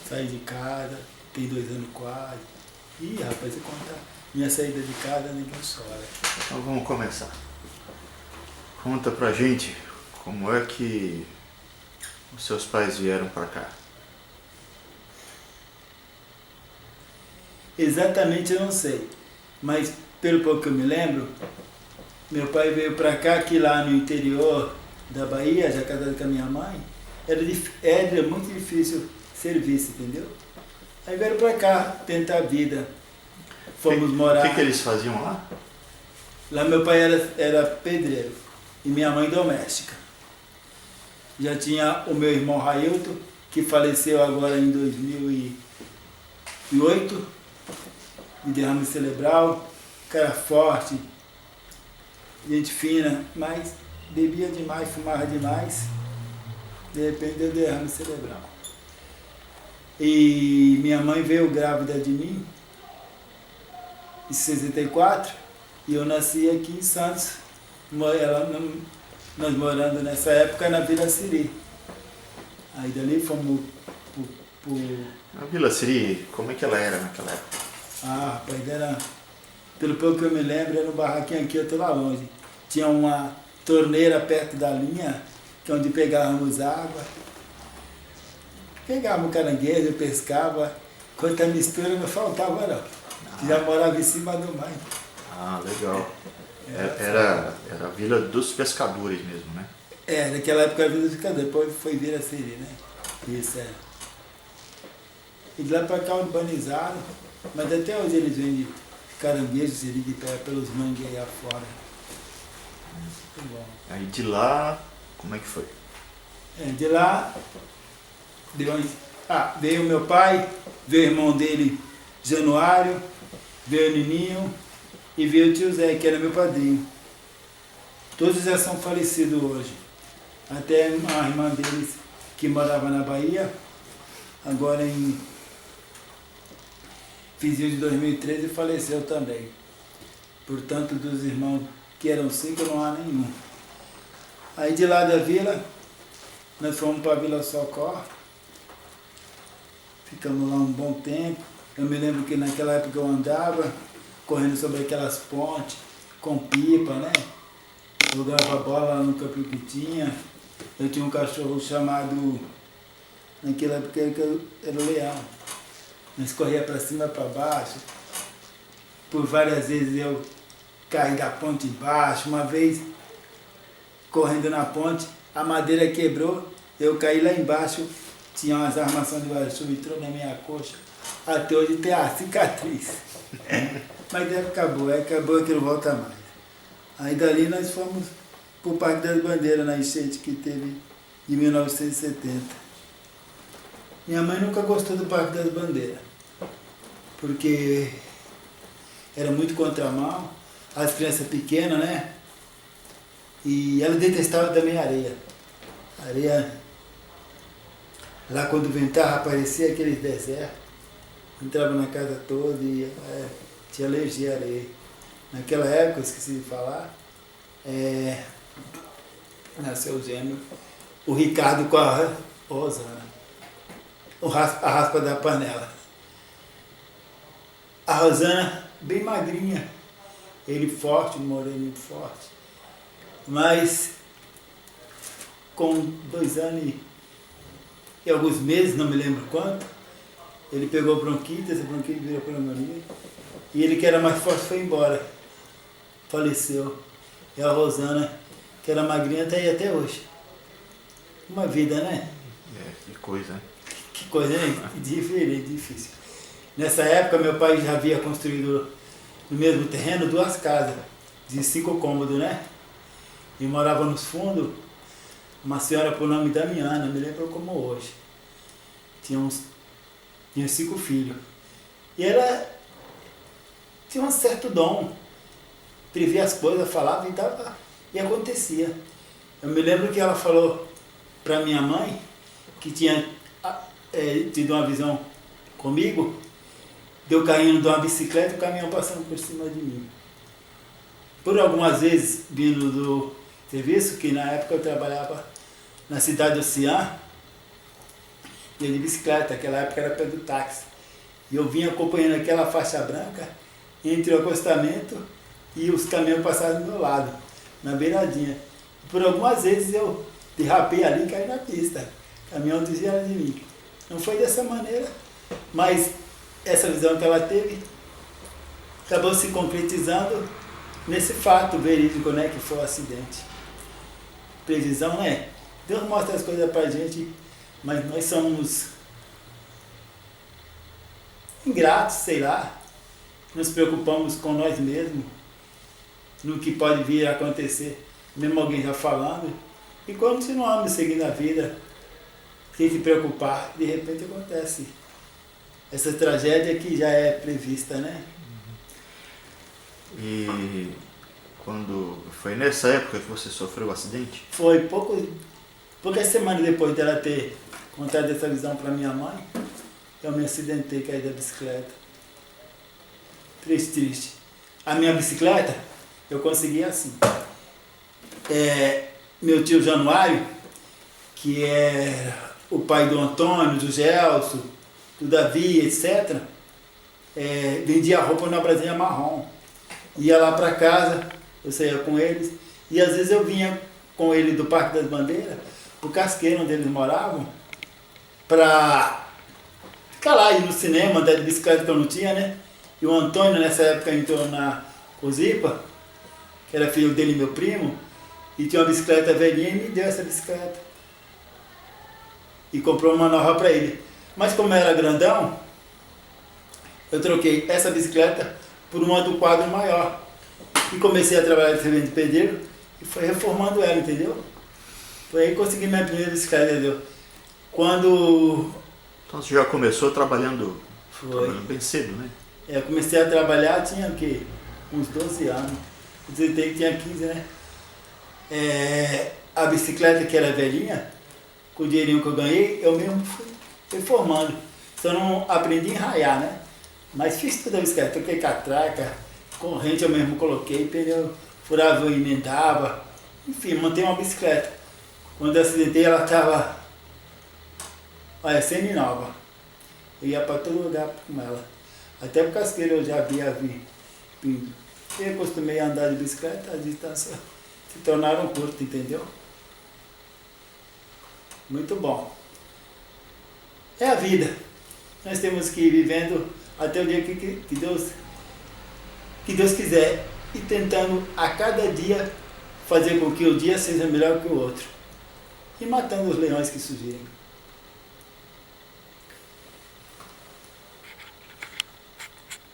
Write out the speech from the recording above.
Saí de casa, tem 2 anos quase. Ih, rapaz, você conta minha saída de casa, ninguém chora. Então vamos começar. Conta pra gente como é que os seus pais vieram pra cá. Exatamente eu não sei, mas pelo pouco que eu me lembro, meu pai veio pra cá, que lá no interior da Bahia, já casado com a minha mãe, era muito difícil serviço, entendeu? Aí vieram pra cá tentar a vida. Fomos morar. O que eles faziam lá? Lá meu pai era pedreiro e minha mãe doméstica. Já tinha o meu irmão Railton, que faleceu agora em 2008, de derrame cerebral, cara forte, gente fina, mas bebia demais, fumava demais, de repente deu derrame cerebral. E minha mãe veio grávida de mim, em 64, e eu nasci aqui em Santos, nós morando nessa época na Vila Siri. Aí dali fomos pro... A Vila Siri, como é que ela era naquela época? Ah, rapaz, era... Pelo pouco que eu me lembro, era um barraquinho aqui, eu tô lá longe. Tinha uma torneira perto da linha, que é onde pegávamos água. Pegávamos caranguejo, pescava. Quanta mistura não faltava, não. Já morava em cima do mar. Ah, legal. Era a Vila dos Pescadores mesmo, né? Naquela época era Vila dos Pescadores, depois foi Vila Siri, né? Isso, é. E de lá pra cá urbanizaram, mas até hoje eles vendem caranguejo, siri de pé pelos mangues aí afora. Muito bom. Aí de lá, como é que foi? De lá, veio meu pai, veio o irmão dele, Januário, veio o Nininho e veio o tio Zé, que era meu padrinho. Todos já são falecidos hoje. Até a irmã deles, que morava na Bahia, agora em finzinho de 2013, faleceu também. Portanto, dos irmãos que eram 5, não há nenhum. Aí de lá da vila, nós fomos para a Vila Socorro. Ficamos lá um bom tempo. Eu me lembro que naquela época eu andava correndo sobre aquelas pontes, com pipa, né? Jogava bola lá no campinho que tinha. Eu tinha um cachorro chamado, naquela época era o Leão. Nós corria para cima e para baixo. Por várias vezes eu caí da ponte embaixo. Uma vez, correndo na ponte, a madeira quebrou, eu caí lá embaixo, tinha umas armações de guarda-chuva, entrou na minha coxa. Até hoje tem a cicatriz. Mas acabou que não volta mais. Aí dali nós fomos para o Parque das Bandeiras, na enchente que teve em 1970. Minha mãe nunca gostou do Parque das Bandeiras, porque era muito contramão, as crianças pequenas, né? E ela detestava também a areia. A areia, lá quando ventava, aparecia aqueles desertos. Entrava na casa toda e tinha alergia à areia. Naquela época, eu esqueci de falar, nasceu o gêmeo, o Ricardo com a Rosana, a raspa da panela. A Rosana, bem magrinha, ele forte, um moreno forte. Mas, com 2 anos e alguns meses, não me lembro quanto, ele pegou bronquite, essa bronquite virou pneumonia, e ele que era mais forte foi embora, faleceu. E a Rosana, que era magrinha, está aí até hoje. Uma vida, né? Que coisa, né? Que coisa, né? Diferente, difícil. Nessa época, meu pai já havia construído no mesmo terreno 2 casas, de 5 cômodos, né? E morava nos fundos uma senhora por nome Damiana, me lembro como hoje. Tinha 5 filhos. E ela tinha um certo dom, previa as coisas, falava e acontecia. Eu me lembro que ela falou para minha mãe, que tinha tido uma visão comigo, deu caindo de uma bicicleta e o caminhão passando por cima de mim. Por algumas vezes, vindo do serviço, que na época eu trabalhava na cidade do Cian, ia de bicicleta, naquela época era perto do táxi. E eu vinha acompanhando aquela faixa branca entre o acostamento e os caminhões passavam do meu lado, na beiradinha. Por algumas vezes eu derrapei ali e caí na pista. O caminhão desviava de mim. Não foi dessa maneira, mas essa visão que ela teve acabou se concretizando nesse fato verídico, né, que foi o acidente. Previsão, né? Deus mostra as coisas pra gente, mas nós somos ingratos, sei lá. Nos preocupamos com nós mesmos, no que pode vir a acontecer, mesmo alguém já falando, e continuamos seguindo a vida, sem se preocupar, de repente acontece essa tragédia que já é prevista, né? E quando foi nessa época que você sofreu o acidente? Foi poucas semanas depois dela ter contado essa visão para minha mãe, eu me acidentei, caí da bicicleta. Triste. A minha bicicleta, eu consegui assim. Meu tio Januário, que é o pai do Antônio, do Gelson, do Davi, etc., vendia roupa na Brasília Marrom. Ia lá para casa, eu saía com eles, e às vezes eu vinha com ele do Parque das Bandeiras, pro Casqueiro, onde eles moravam, para ficar lá, ir no cinema, andar de bicicleta que eu não tinha, né? E o Antônio, nessa época, entrou na Cozipa, que era filho dele e meu primo, e tinha uma bicicleta velhinha e me deu essa bicicleta. E comprou uma nova para ele. Mas como eu era grandão, eu troquei essa bicicleta por uma do quadro maior. E comecei a trabalhar de servente de pedreiro e foi reformando ela, entendeu? Foi aí que consegui minha primeira bicicleta, entendeu? Quando... Então você já começou trabalhando bem cedo, né? Eu comecei a trabalhar, tinha o quê? Uns 12 anos. Eu que tinha 15, né? A bicicleta que era velhinha, com o dinheirinho que eu ganhei, eu mesmo fui reformando. Só não aprendi a enraiar, né? Mas fiz toda a bicicleta, toquei catraca, corrente eu mesmo coloquei, pneu furava e emendava, enfim, montei uma bicicleta. Quando eu acidentei, ela estava, semi-nova. Eu ia para todo lugar com ela. Até pro Casqueiro eu já havia vindo. Eu acostumei a andar de bicicleta, a distância se tornaram curta, entendeu? Muito bom. É a vida. Nós temos que ir vivendo até o dia que Deus quiser, e tentando a cada dia fazer com que o dia seja melhor que o outro. E matando os leões que surgirem.